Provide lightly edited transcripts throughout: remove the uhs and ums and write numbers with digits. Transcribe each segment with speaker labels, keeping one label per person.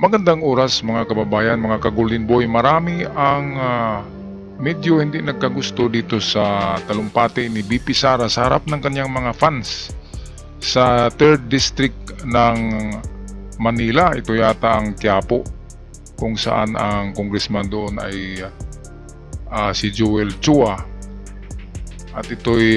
Speaker 1: Magandang oras mga kababayan, mga ka-Golden Boy. Marami ang medyo hindi nagkagusto dito sa talumpati ni BP Sara sa harap ng kanyang mga fans sa 3rd District ng Manila. Ito yata ang Quiapo, kung saan ang congressman doon ay si Joel Chua. At ito'y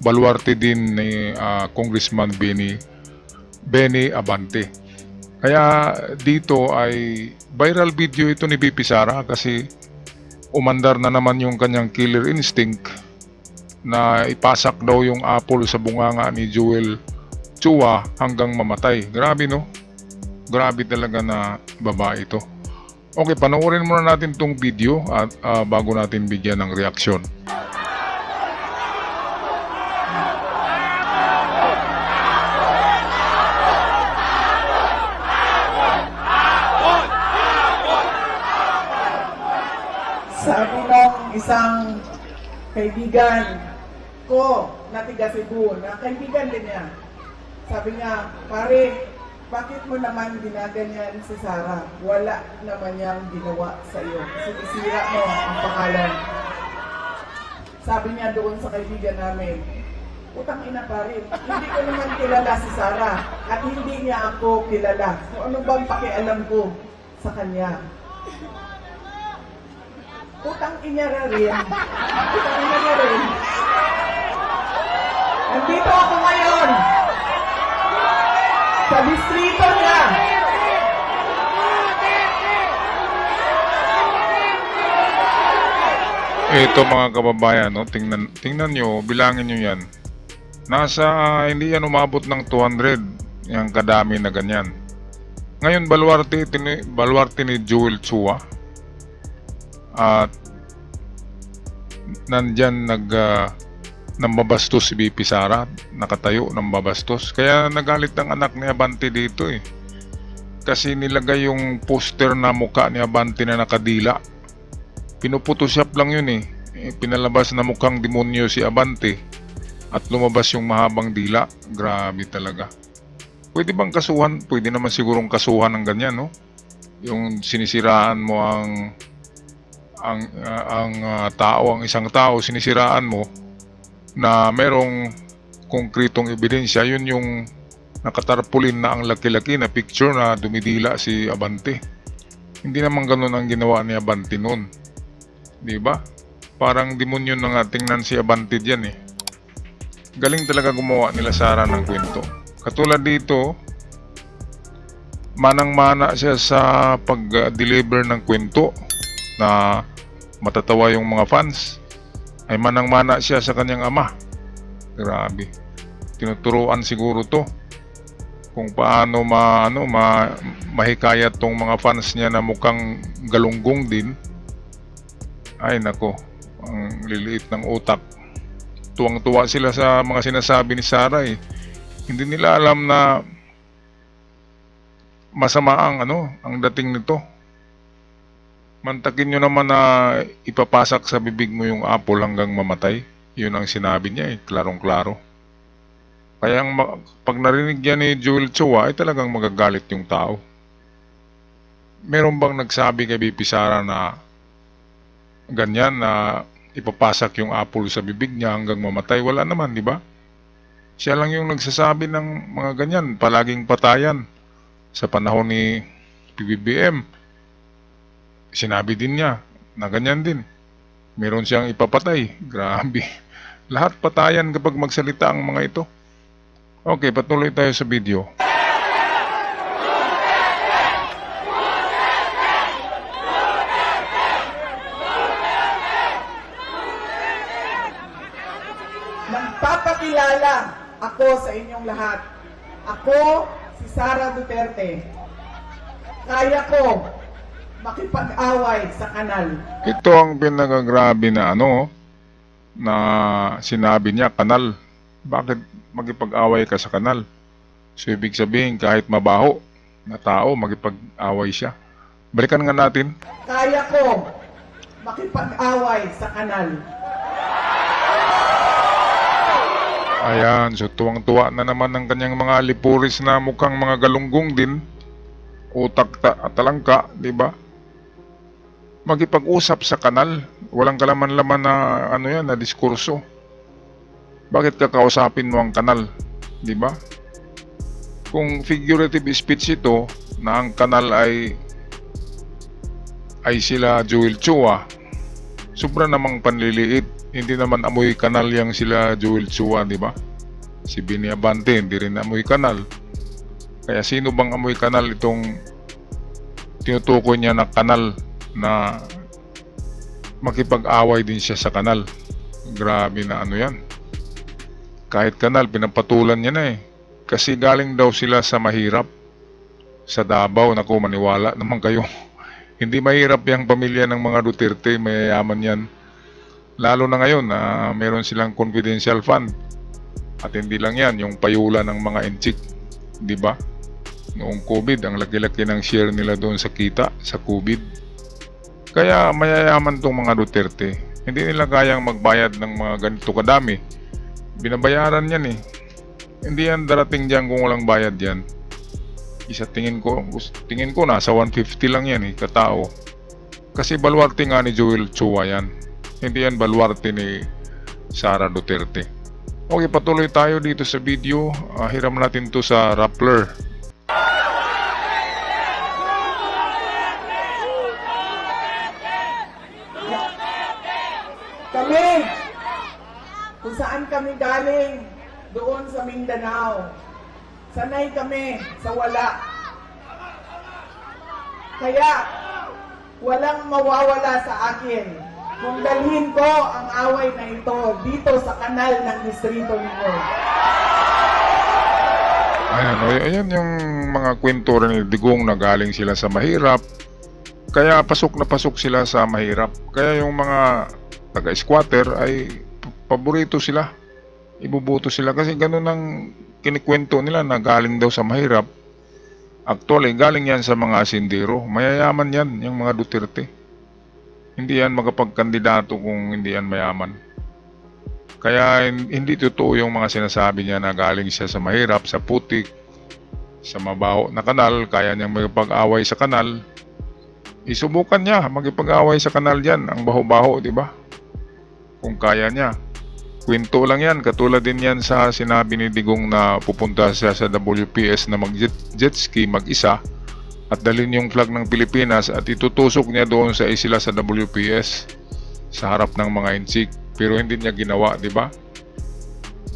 Speaker 1: baluarte din ni Congressman Benny Abante. Kaya dito ay viral video ito ni BP Sara kasi umandar na naman yung kanyang killer instinct na ipasak daw yung apple sa bunganga ni Joel Chua hanggang mamatay. Grabe no? Grabe talaga na babae ito. Okay, panoorin muna natin tong video at bago natin bigyan ng reaksyon.
Speaker 2: Sabi ng isang kaibigan ko na tiga Cebu, na kaibigan din niya. Sabi niya, pare, bakit mo naman ginaganyan si Sara? Wala naman niyang ginawa sa iyo. Sinisira mo ang pangalan. Sabi niya doon sa kaibigan namin, utang ina pare, hindi ko naman kilala si Sara at hindi niya ako kilala. So ano bang pakialam ko sa kanya? Utang ina rin. Utang ina rin. Nandito ako ngayon sa distrito niya.
Speaker 1: Ito mga kababayan, no? Tingnan nyo, bilangin nyo yan. Hindi yan umabot ng 200 yung kadami na ganyan. Ngayon, baluarte ni Joel Chua. At nandyan nambabastos si BP Sara, nakatayo nambabastos. Kaya nagalit ang anak ni Abante dito eh. Kasi nilagay yung poster na mukha ni Abante na nakadila. Pinuputoshop lang yun eh. Pinalabas na mukhang demonyo si Abante at lumabas yung mahabang dila. Grabe talaga. Pwede bang kasuhan? Pwede naman sigurong kasuhan ng ganyan, no? Yung sinisiraan mo ang isang tao, sinisiraan mo na merong konkretong ebidensya, yun yung nakatarpulin na ang laki-laki na picture na dumidila si Abante. Hindi naman ganun ang ginawa ni Abante noon. Di ba? Parang demonyo na nga tingnan si Abante diyan eh. Galing talaga gumawa nila Sara ng kwento. Katulad dito, manang-mana siya sa pag-deliver ng kwento na matatawa yung mga fans. Ay manang-mana siya sa kanyang ama. Grabe. Tinuturuan siguro to kung paano mahikayat tong mga fans niya na mukhang galunggong din. Ay nako, ang liliit ng utak. Tuwang-tuwa sila sa mga sinasabi ni Sara eh. Hindi nila alam na masama ang dating nito. Mantakin nyo naman na ipapasak sa bibig mo yung apple hanggang mamatay. Yun ang sinabi niya eh, klarong-klaro. Kaya pag narinig yan ni Joel Chua ay talagang magagalit yung tao. Meron bang nagsabi kay BP Sara na ganyan na ipapasak yung apple sa bibig niya hanggang mamatay? Wala naman, di ba? Siya lang yung nagsasabi ng mga ganyan, palaging patayan. Sa panahon ni PBBM, sinabi din niya na ganyan din. Meron siyang ipapatay. Grabe. Lahat patayan kapag magsalita ang mga ito. Okay, patuloy tayo sa video.
Speaker 2: Nagpapakilala ako sa inyong lahat. Ako, si Sara Duterte. Kaya ko makipag-away sa kanal.
Speaker 1: Ito ang pinagagrabe na na sinabi niya, kanal. Bakit magipag-away ka sa kanal? So ibig sabihin kahit mabaho na tao, magipag-away siya. Balikan nga natin.
Speaker 2: Kaya ko makipag-away sa kanal.
Speaker 1: Ayan, so tuwang-tuwa na naman ng kanyang mga lipuris na mukhang mga galunggong din. utak talangka, di ba? Magipag-usap sa kanal, walang kalaman-laman na ano yan, na diskurso. Bakit kakausapin mo ang kanal, di ba? Kung figurative speech ito, na ang kanal ay sila Joel Chua, sobra namang panliliit. Hindi naman amoy kanal yang sila Joel Chua, di ba? Si Bini Abante, hindi rin amoy kanal. Kaya sino bang amoy kanal itong tinutukoy niya na kanal na makipag-away din siya sa kanal? Grabe na ano yan. Kahit kanal, pinapatulan niya na eh. Kasi galing daw sila sa mahirap. Sa Davao, naku, maniwala naman kayo. Hindi mahirap yung pamilya ng mga Duterte, mayayaman yan. Lalo na ngayon na meron silang confidential fund. At hindi lang yan, yung payula ng mga enchik, di ba? Noong COVID, ang laki-laki ng share nila doon sa kita, sa COVID. Kaya mayayaman tong mga Duterte. Hindi nila kayang magbayad ng mga ganito kadami. Binabayaran yan eh. Hindi yan darating dyan kung walang bayad yan. Tingin ko nasa 150 lang yan eh, katao. Kasi baluarte nga ni Joel Chua yan. Hindi yan baluarte ni Sara Duterte. Okay, patuloy tayo dito sa video. Hiram natin to sa Rappler.
Speaker 2: Kami, kung saan kami galing, doon sa Mindanao. Sanay kami sa wala. Kaya, walang mawawala sa akin kung dalhin ko ang away na ito dito sa kanal ng distrito nito.
Speaker 1: Ayan yung mga kwento rin ni Digong na galing sila sa mahirap. Kaya pasok na pasok sila sa mahirap. Kaya yung mga taga-squatter ay paborito sila. Ibubuto sila kasi ganun ang kinikwento nila na galing daw sa mahirap. Actually, galing yan sa mga asindero. Mayayaman yan, yung mga Duterte. Hindi yan makapagkandidato kung hindi yan mayaman. Kaya hindi totoo yung mga sinasabi niya na galing siya sa mahirap, sa putik, sa mabaho na kanal, kaya niyang magpag-away sa kanal. Isubukan niya magpag-away sa kanal yan, ang baho-baho, di ba? Kung kaya niya. Kwento lang yan, katulad din yan sa sinabi ni Digong na pupunta siya sa WPS na mag-jet ski mag-isa at dalhin yung flag ng Pilipinas at itutusok niya doon sa isla sa WPS sa harap ng mga insik. Pero hindi niya ginawa, di ba?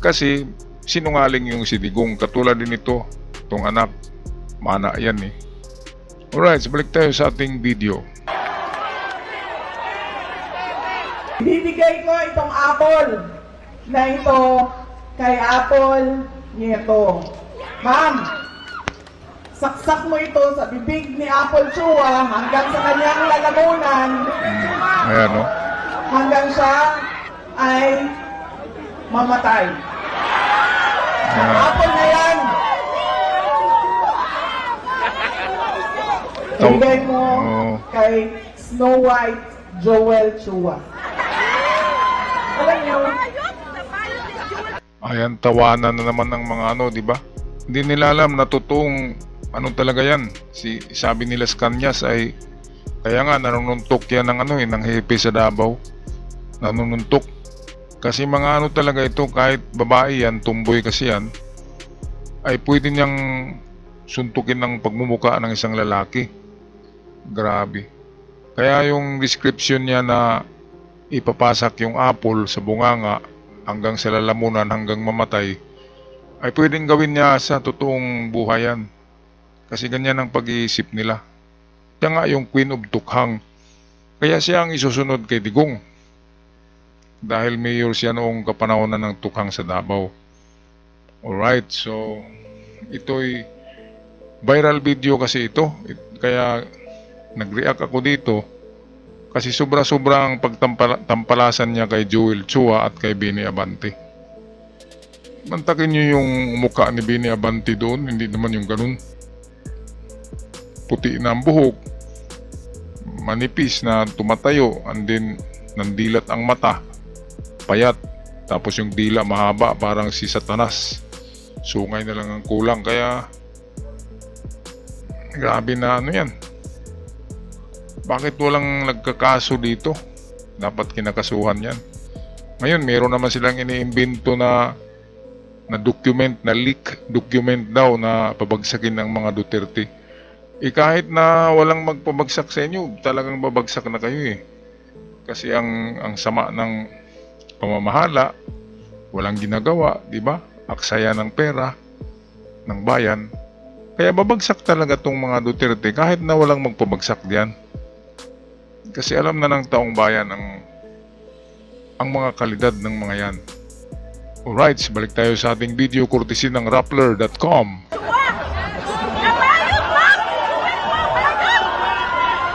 Speaker 1: Kasi sinungaling yung si Digong, katulad din ito, itong anak, mana yan eh. Alright, so balik tayo sa ating video.
Speaker 2: Bibigay ko itong apple na ito kay Apple Nieto. Ma'am, saksak mo ito sa bibig ni Apple Chua hanggang sa kanyang lalamunan.
Speaker 1: Ayan o.
Speaker 2: Hanggang siya ay mamatay. Ang apple na yan, ibigay mo kay Snow White Joel Chua. Alam niyo,
Speaker 1: Ayan, tawanan na naman ng mga ano, di ba? Hindi nila alam na totoong ano talaga yan. Sabi nila sa Kanyas ay kaya nga nanununtok yan ng ano ng hepe sa Davao. Nanununtok. Kasi mga ano talaga ito, kahit babae yan, tumboy kasi yan, ay pwede niyang suntukin ng pagmumuka ng isang lalaki. Grabe. Kaya yung description niya na ipapasak yung apple sa bunganga hanggang sa lalamunan hanggang mamatay ay pwedeng gawin niya sa totoong buhayan. Kasi ganyan ang pag-iisip nila. Siya nga yung Queen of Tukhang. Kaya siya ang isusunod kay Digong. Dahil mayor siya noong kapanahonan ng Tukhang sa Davao. Alright, so ito'y viral video kasi ito. Kaya nag-react ako dito. Kasi sobra-sobra ang pagtampalasan niya kay Joel Chua at kay Bini Abante. Mantakin niyo yung mukha ni Bini Abante doon, hindi naman yung ganun. Puti na ang buhok, manipis na tumatayo, and then nandilat ang mata, payat, tapos yung dila mahaba parang si Satanas. Sungay na lang ang kulang, kaya Grabe na ano yan. Bakit walang nagkakaso dito? Dapat kinakasuhan yan. Ngayon, meron naman silang iniimbento na document, na leak document daw na pabagsakin ng mga Duterte. Kahit na walang magpabagsak sa inyo, talagang babagsak na kayo eh. Kasi ang sama ng pamamahala, walang ginagawa, di ba? Aksaya ng pera ng bayan. Kaya babagsak talaga tong mga Duterte kahit na walang magpabagsak diyan. Kasi alam na ng taong bayan ang mga kalidad ng mga yan. Alright, balik tayo sa ating video courtesy ng Rappler.com.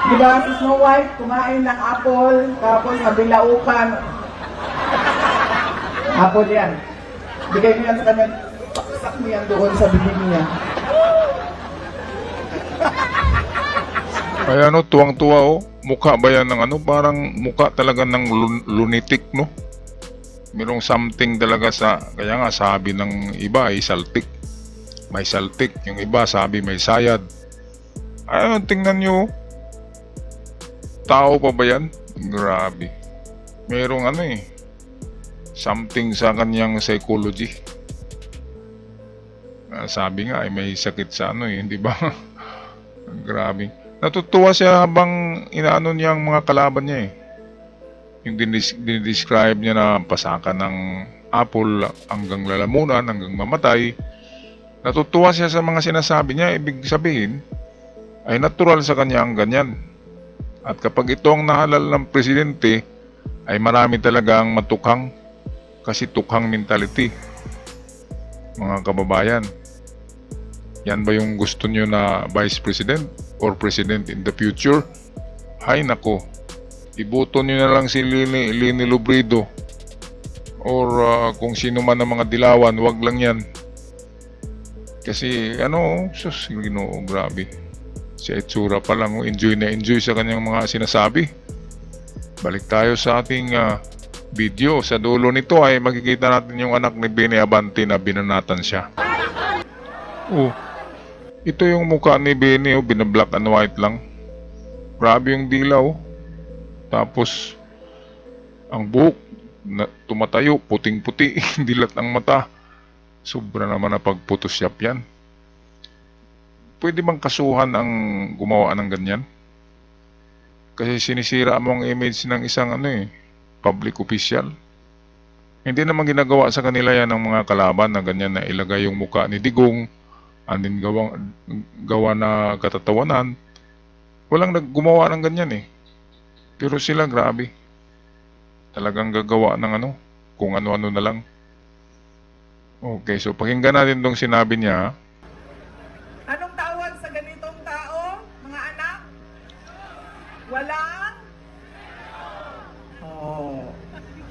Speaker 2: Di ba si Snow White kumain ng apple, tapos nabilaukan. Apple yan. Bigay mo yan sa kanya, paksak mo yan doon sa bibig niya.
Speaker 1: Kaya ano, tuwang-tuwa oh. Mukha ba yan ng ano? Parang mukha talaga ng lunatic, no? Merong something talaga sa, kaya nga sabi ng iba ay saltik. May saltik. Yung iba sabi may sayad. Ayun, tingnan nyo. Tao pa ba yan? Grabe. Merong ano eh. Something sa kanyang psychology. Sabi nga ay may sakit sa ano eh, di ba? Grabe. Natutuwa siya habang inaano niya ang mga kalaban niya eh. Yung dinidescribe niya na pasakan ng apple hanggang lalamunan, hanggang mamatay. Natutuwa siya sa mga sinasabi niya. Ibig sabihin, ay natural sa kanya ang ganyan. At kapag ito ang nahalal ng presidente, ay marami talagang matukhang. Kasi tukhang mentality. Mga kababayan, yan ba yung gusto nyo na vice president or president in the future? Hay nako, iboto nyo na lang si Leni Robredo or kung sino man ang mga dilawan, wag lang yan. Kasi ano, sus, Ginoo, grabe. Si itsura pa lang, enjoy na enjoy sa kanyang mga sinasabi. Balik tayo sa ating video. Sa dulo nito ay makikita natin yung anak ni Benny Abante na binanatan siya. Oh, ito yung mukha ni Benny, oh, binablack and white lang. Grabe yung dilaw. Tapos ang buhok na tumatayo, puting-puti, dilat ang mata. Sobra naman na pagphotoshop yan. Pwede bang kasuhan ang gumawa ng ganyan? Kasi sinisira mo ang image ng isang ano eh, public official. Hindi naman ginagawa sa kanila yan ng mga kalaban na ganyan na ilagay yung mukha ni Digong, andin gawa na katatawanan. Walang naggumawa ng ganyan eh. Pero sila grabe. Talagang gagawa ng ano, kung ano-ano na lang. Okay, so pakinggan natin tong sinabi niya.
Speaker 2: Anong tawag sa ganitong tao, mga anak? Walang? Oh,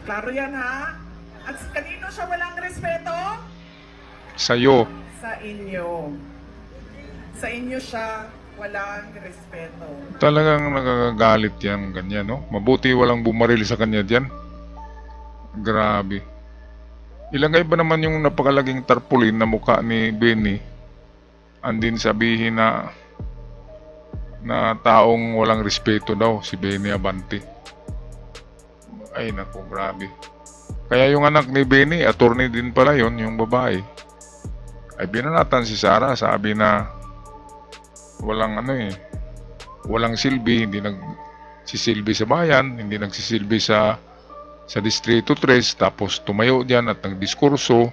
Speaker 2: klaro yan ha? At kanino siya walang respeto?
Speaker 1: Sa'yo.
Speaker 2: Sa inyo. Sa inyo siya walang respeto.
Speaker 1: Talagang nagagalit yan, ganyan, no? Mabuti walang bumaril sa kanya dyan. Grabe. Ilagay ba naman yung napakalaging tarpaulin na mukha ni Benny? Andin sabihin na taong walang respeto daw si Benny Abante. Ay naku, grabe. Kaya yung anak ni Benny, attorney din pala yon, yung babae. Ay binanatan si Sara, sabi na walang ano eh, walang silbi, hindi nagsisilbi sa bayan, hindi nagsisilbi sa Distrito 3, tapos tumayo diyan at nagdiskurso.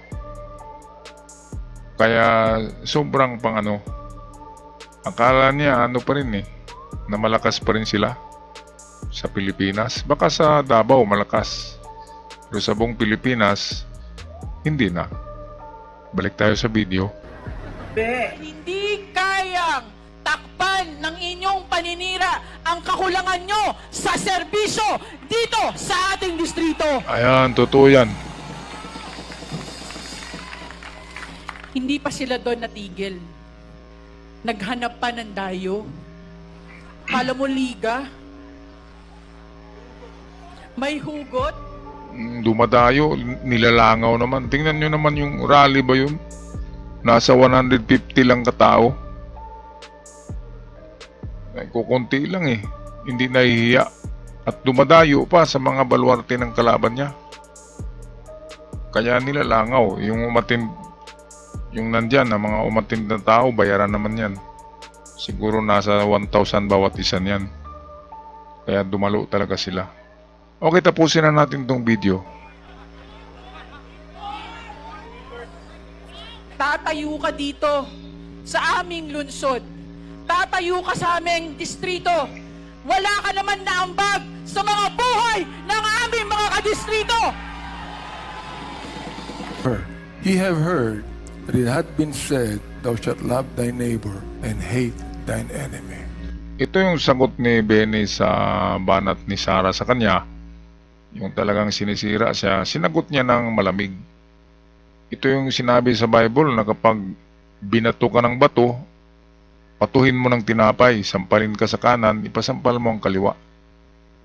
Speaker 1: Kaya sobrang pang ano, akala niya ano pa rin eh, na malakas pa rin sila sa Pilipinas. Baka sa Davao malakas, pero sa buong Pilipinas hindi na. Balik tayo sa video.
Speaker 3: Hindi kayang takpan ng inyong paninira ang kakulangan nyo sa serbisyo dito sa ating distrito.
Speaker 1: Ayan, totoo yan.
Speaker 3: Hindi pa sila doon natigil. Naghanap pa ng dayo. Kala mo liga? May hugot?
Speaker 1: Dumadayo, nilalangaw naman. Tingnan nyo naman yung rally ba yun? Nasa 150 lang katao. Kukunti lang eh. Hindi nahihiya. At dumadayo pa sa mga baluarte ng kalaban niya. Kaya nila langaw. Yung nandyan na mga umatin na tao, bayaran naman yan. Siguro nasa 1,000 bawat isa niyan. Kaya dumalo talaga sila. Okay, tapusin na natin tong video.
Speaker 3: Tatayo ka dito sa aming lungsod. Tatayo ka sa aming distrito. Wala ka naman na ambag sa mga buhay ng aming mga kadistrito.
Speaker 4: Ye have heard that it had been said, Thou shalt love thy neighbor and hate thine enemy.
Speaker 1: Ito yung sagot ni Benny sa banat ni Sarah sa kanya. Yung talagang sinisira siya, sinagot niya ng malamig. Ito yung sinabi sa Bible na kapag binato ka ng bato, patuhin mo ng tinapay, sampalin ka sa kanan, ipasampal mo ang kaliwa.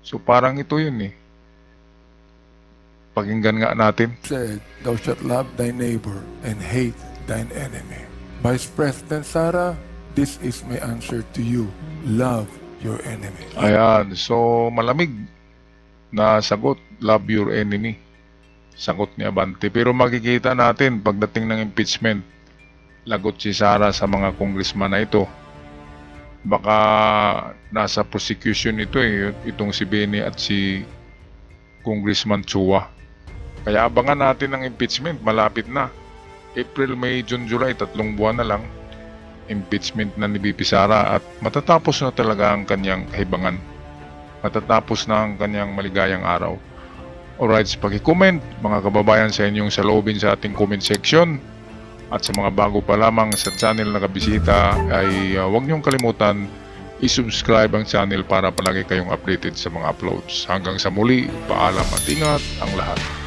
Speaker 1: So parang ito yun eh. Pakinggan nga natin.
Speaker 4: Said, Thou shalt love thy neighbor and hate thine enemy. Vice President Sara, this is my answer to you. Love your enemy.
Speaker 1: Ayan, so malamig na sagot, love your enemy. Sagot ni Abante. Pero makikita natin pagdating ng impeachment, lagot si Sara sa mga congressman na ito. Baka nasa prosecution ito eh, itong si Benny at si Congressman Chua. Kaya abangan natin ang impeachment, malapit na. April, May, June, July, 3 buwan na lang. Impeachment na ni BP Sara at matatapos na talaga ang kanyang kahibangan. Matatapos na ang kanyang maligayang araw. Alright, pag-comment mga kababayan sa inyong saloobin sa ating comment section. At sa mga bago pa lamang sa channel na kabisita ay huwag niyong kalimutan i-subscribe ang channel para palagi kayong updated sa mga uploads. Hanggang sa muli, paalam at ingat ang lahat.